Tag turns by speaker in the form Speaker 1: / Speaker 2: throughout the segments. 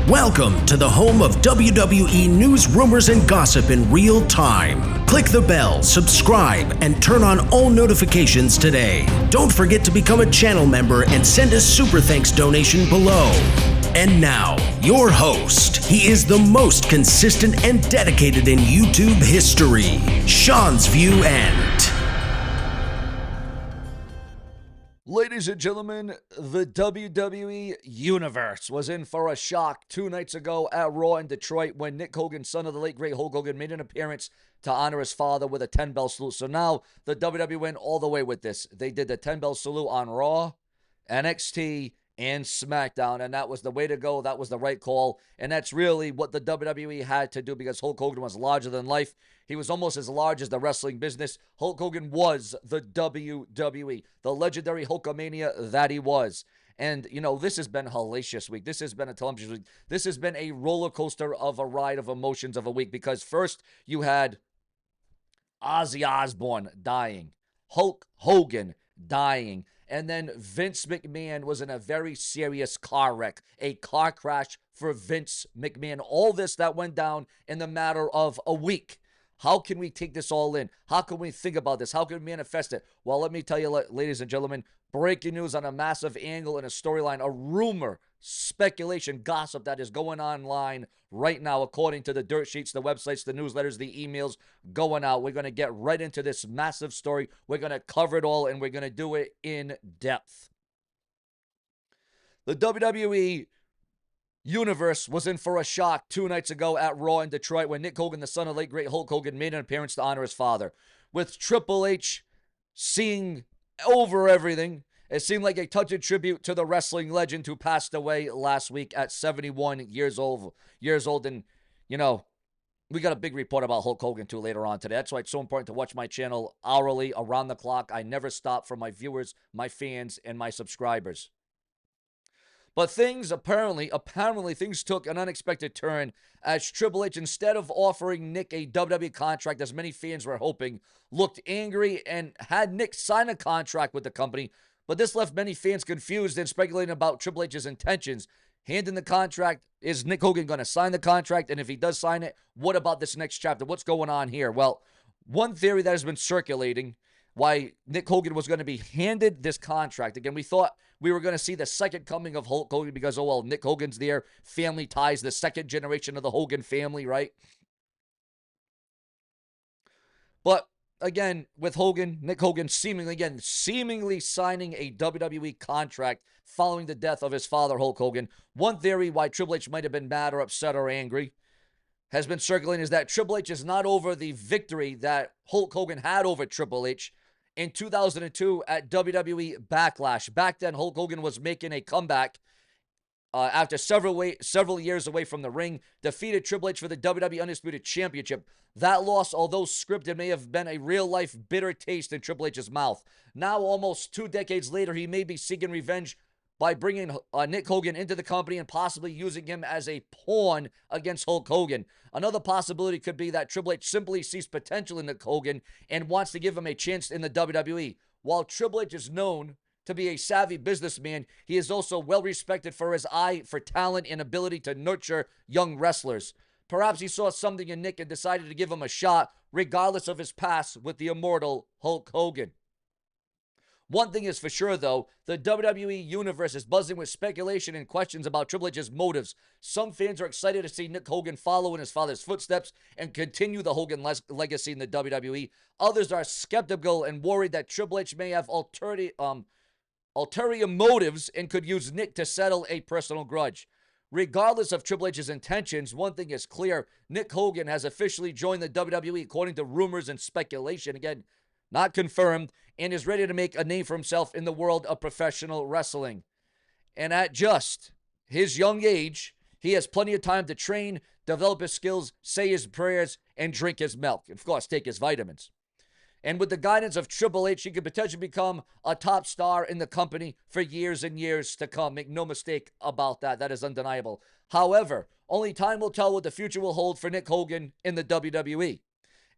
Speaker 1: Welcome to the home of WWE News Rumors and Gossip in real time. Click the bell, subscribe, and turn on all notifications today. Don't forget to become a channel member and send a super thanks donation below. And now, your host. He is the most consistent and dedicated in YouTube history, Seanzviewent.
Speaker 2: Ladies and gentlemen, the WWE Universe was in for a shock 2 nights ago at Raw in Detroit when Nick Hogan, son of the late great Hulk Hogan, made an appearance to honor his father with a 10-bell salute. So now the WWE went all the way with this. They did the 10-bell salute on Raw, NXT, and SmackDown, and that was the way to go. That was the right call, and that's really what the WWE had to do because Hulk Hogan was larger than life. He was almost as large as the wrestling business. Hulk Hogan was the WWE, the legendary Hulkamania that he was. And, you know, this has been a hellacious week. This has been a television week. This has been a roller coaster of a ride of emotions of a week because first you had Ozzy Osbourne dying, Hulk Hogan dying, and then Vince McMahon was in a very serious car wreck, a car crash for Vince McMahon. All this that went down in the matter of a week. How can we take this all in? How can we think about this? How can we manifest it? Well, let me tell you, ladies and gentlemen, breaking news on a massive angle and a storyline, a rumor, speculation, gossip that is going online right now, according to the dirt sheets, the websites, the newsletters, the emails going out. We're going to get right into this massive story. We're going to cover it all, and we're going to do it in depth. The WWE Universe was in for a shock 2 nights ago at Raw in Detroit when Nick Hogan, the son of late great Hulk Hogan, made an appearance to honor his father. With Triple H seeing over everything, it seemed like a touching tribute to the wrestling legend who passed away last week at 71 years old. And, you know, we got a big report about Hulk Hogan, too, later on today. That's why it's so important to watch my channel hourly, around the clock. I never stop for my viewers, my fans, and my subscribers. But things apparently things took an unexpected turn as Triple H, instead of offering Nick a WWE contract as many fans were hoping, looked angry and had Nick sign a contract with the company. But this left many fans confused and speculating about Triple H's intentions. Handing the contract, is Nick Hogan going to sign the contract? And if he does sign it, what about this next chapter? What's going on here? Well, one theory that has been circulating why Nick Hogan was going to be handed this contract. Again, we thought we were going to see the second coming of Hulk Hogan because, oh, well, Nick Hogan's there, family ties, the second generation of the Hogan family, right? But again, with Hogan, Nick Hogan seemingly signing a WWE contract following the death of his father, Hulk Hogan. One theory why Triple H might have been mad or upset or angry has been circulating is that Triple H is not over the victory that Hulk Hogan had over Triple H in 2002 at WWE Backlash. Back then, Hulk Hogan was making a comeback after several years away from the ring, defeated Triple H for the WWE Undisputed Championship. That loss, although scripted, may have been a real-life bitter taste in Triple H's mouth. Now, almost 2 decades later, he may be seeking revenge by bringing Nick Hogan into the company and possibly using him as a pawn against Hulk Hogan. Another possibility could be that Triple H simply sees potential in Nick Hogan and wants to give him a chance in the WWE. While Triple H is known to be a savvy businessman, he is also well respected for his eye for talent and ability to nurture young wrestlers. Perhaps he saw something in Nick and decided to give him a shot, regardless of his past with the immortal Hulk Hogan. One thing is for sure, though, the WWE Universe is buzzing with speculation and questions about Triple H's motives. Some fans are excited to see Nick Hogan follow in his father's footsteps and continue the Hogan legacy in the WWE. Others are skeptical and worried that Triple H may have ulterior motives and could use Nick to settle a personal grudge. Regardless of Triple H's intentions, one thing is clear. Nick Hogan has officially joined the WWE, according to rumors and speculation. Again, not confirmed, and is ready to make a name for himself in the world of professional wrestling. And at just his young age, he has plenty of time to train, develop his skills, say his prayers, and drink his milk. And of course, take his vitamins. And with the guidance of Triple H, he could potentially become a top star in the company for years and years to come. Make no mistake about that. That is undeniable. However, only time will tell what the future will hold for Nick Hogan in the WWE.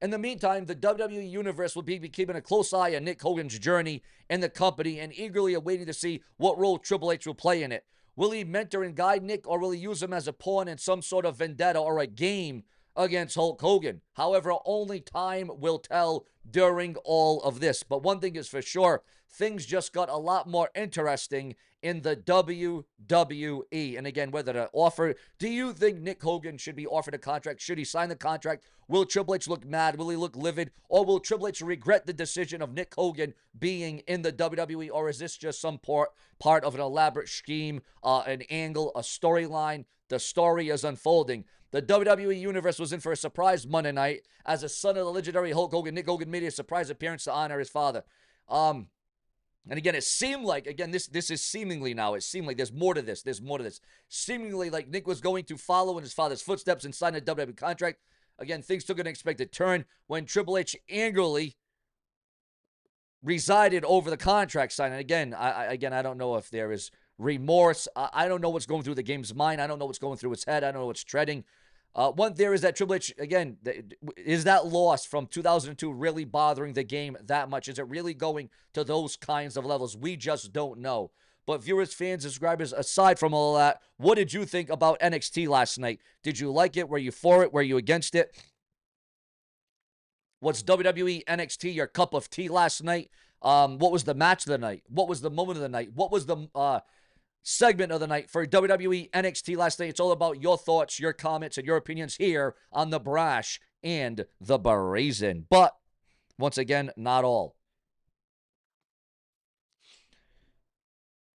Speaker 2: In the meantime, the WWE Universe will be keeping a close eye on Nick Hogan's journey in the company and eagerly awaiting to see what role Triple H will play in it. Will he mentor and guide Nick, or will he use him as a pawn in some sort of vendetta or a game against Hulk Hogan? However, only time will tell during all of this. But one thing is for sure, things just got a lot more interesting in the WWE. And again, whether to offer, do you think Nick Hogan should be offered a contract? Should he sign the contract? Will Triple H look mad? Will he look livid? Or will Triple H regret the decision of Nick Hogan being in the WWE? Or is this just some part of an elaborate scheme, an angle, a storyline? The story is unfolding. The WWE Universe was in for a surprise Monday night as a son of the legendary Hulk Hogan, Nick Hogan, made a surprise appearance to honor his father. And again, it seemed like, again, this is seemingly now, it seemed like there's more to this. There's more to this. Seemingly like Nick was going to follow in his father's footsteps and sign a WWE contract. Again, things took an unexpected turn when Triple H angrily resided over the contract signing. Again, I don't know if there is remorse. I don't know what's going through the game's mind. I don't know what's going through his head. I don't know what's treading. One theory is that Triple H, again, is that loss from 2002 really bothering the game that much? Is it really going to those kinds of levels? We just don't know. But viewers, fans, subscribers, aside from all that, what did you think about NXT last night? Did you like it? Were you for it? Were you against it? Was WWE NXT your cup of tea last night? What was the match of the night? What was the moment of the night? What was the segment of the night for WWE NXT last night? It's all about your thoughts, your comments, and your opinions here on the Brash and the Brazen. But, once again, not all.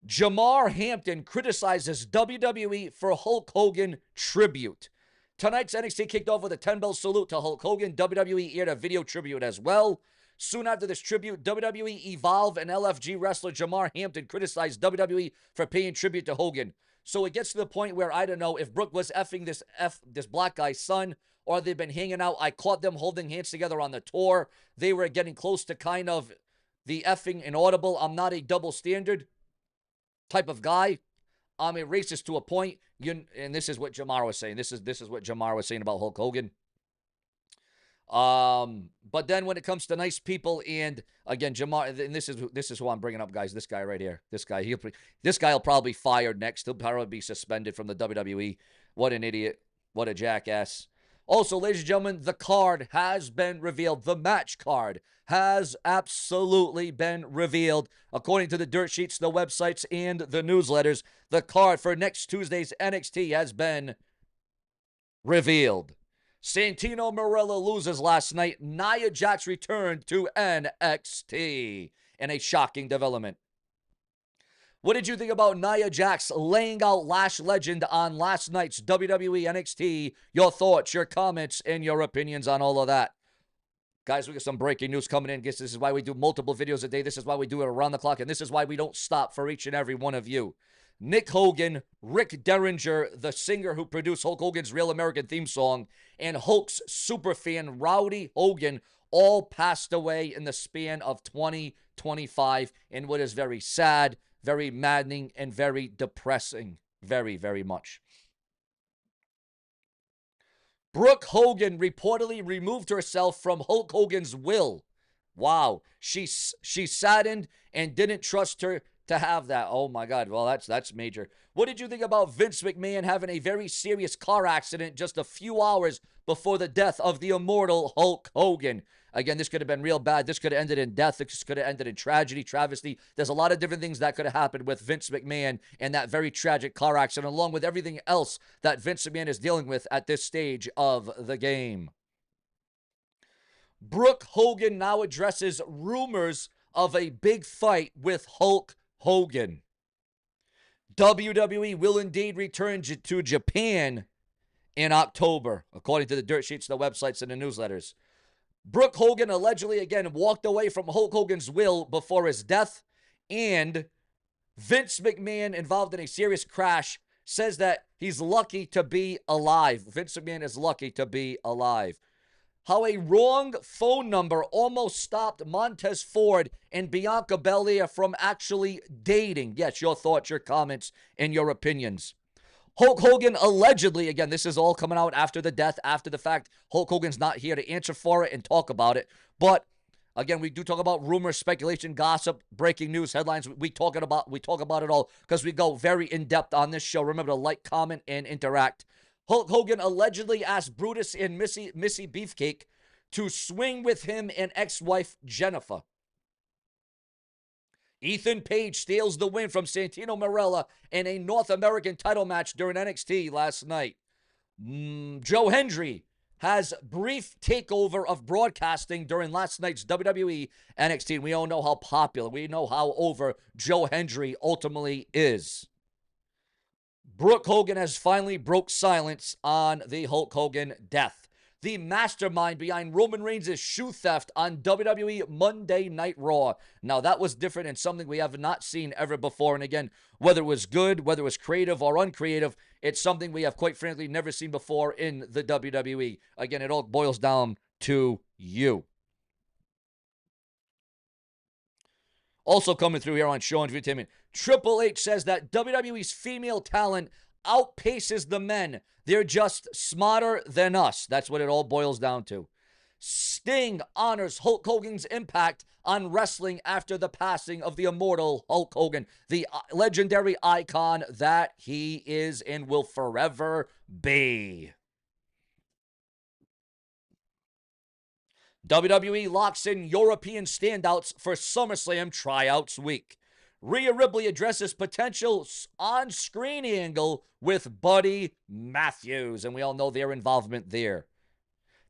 Speaker 2: Jamar Hampton criticizes WWE for Hulk Hogan tribute. Tonight's NXT kicked off with a 10-bell salute to Hulk Hogan. WWE aired a video tribute as well. Soon after this tribute, WWE Evolve and LFG wrestler Jamar Hampton criticized WWE for paying tribute to Hogan. So it gets to the point where I don't know if Brooke was effing this black guy's son, or they've been hanging out. I caught them holding hands together on the tour. They were getting close to kind of the effing inaudible. I'm not a double standard type of guy. I'm a racist to a point. And this is what Jamar was saying. This is what Jamar was saying about Hulk Hogan. But then when it comes to nice people, and again, Jamar, and this is who I'm bringing up, guys. This guy right here. This guy will probably be fired next. He'll probably be suspended from the WWE. What an idiot. What a jackass. Also, ladies and gentlemen, the card has been revealed. The match card has absolutely been revealed. According to the dirt sheets, the websites, and the newsletters, the card for next Tuesday's NXT has been revealed. Santino Marella loses last night. Nia Jax returned to NXT in a shocking development. What did you think about Nia Jax laying out Lash Legend on last night's WWE NXT? Your thoughts, your comments, and your opinions on all of that. Guys, we got some breaking news coming in. Guess this is why we do multiple videos a day. This is why we do it around the clock. And this is why we don't stop for each and every one of you. Nick Hogan, Rick Derringer, the singer who produced Hulk Hogan's Real American theme song, and Hulk's superfan Rowdy Hogan all passed away in the span of 2025 in what is very sad, very maddening, and very depressing. Very, very much. Brooke Hogan reportedly removed herself from Hulk Hogan's will. Wow. She saddened and didn't trust her to have that. Oh my God. Well, that's major. What did you think about Vince McMahon having a very serious car accident just a few hours before the death of the immortal Hulk Hogan? Again, this could have been real bad. This could have ended in death. This could have ended in tragedy, travesty. There's a lot of different things that could have happened with Vince McMahon and that very tragic car accident, along with everything else that Vince McMahon is dealing with at this stage of the game. Brooke Hogan now addresses rumors of a big fight with Hulk Hogan. WWE will indeed return to Japan in October, according to the dirt sheets, the websites, and the newsletters. Brooke Hogan allegedly, again, walked away from Hulk Hogan's will before his death, and Vince McMahon, involved in a serious crash, says that he's lucky to be alive. Vince McMahon is lucky to be alive. How a wrong phone number almost stopped Montez Ford and Bianca Belair from actually dating. Yes, your thoughts, your comments, and your opinions. Hulk Hogan allegedly, again, this is all coming out after the death, after the fact. Hulk Hogan's not here to answer for it and talk about it. But Again, we do talk about rumors, speculation, gossip, breaking news, headlines. We talk about it all because we go very in depth on this show. Remember to like, comment, and interact. Hulk Hogan allegedly asked Brutus and Missy Beefcake to swing with him and ex-wife Jennifer. Ethan Page steals the win from Santino Marella in a North American title match during NXT last night. Joe Hendry has brief takeover of broadcasting during last night's WWE NXT. We all know how popular, we know how over Joe Hendry ultimately is. Brooke Hogan has finally broke silence on the Hulk Hogan death. The mastermind behind Roman Reigns' shoe theft on WWE Monday Night Raw. Now, that was different and something we have not seen ever before. And again, whether it was good, whether it was creative or uncreative, it's something we have, quite frankly, never seen before in the WWE. Again, it all boils down to you. Also coming through here on Seanzviewent, Triple H says that WWE's female talent outpaces the men. They're just smarter than us. That's what it all boils down to. Sting honors Hulk Hogan's impact on wrestling after the passing of the immortal Hulk Hogan, the legendary icon that he is and will forever be. WWE locks in European standouts for SummerSlam tryouts week. Rhea Ripley addresses potential on-screen angle with Buddy Matthews, and we all know their involvement there.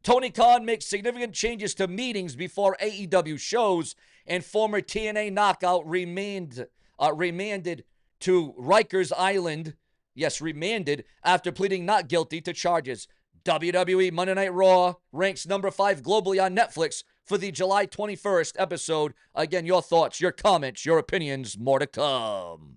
Speaker 2: Tony Khan makes significant changes to meetings before AEW shows, and former TNA knockout remanded to Rikers Island. Yes, remanded after pleading not guilty to charges. WWE Monday Night Raw ranks number 5 globally on Netflix for the July 21st episode. Again, your thoughts, your comments, your opinions, more to come.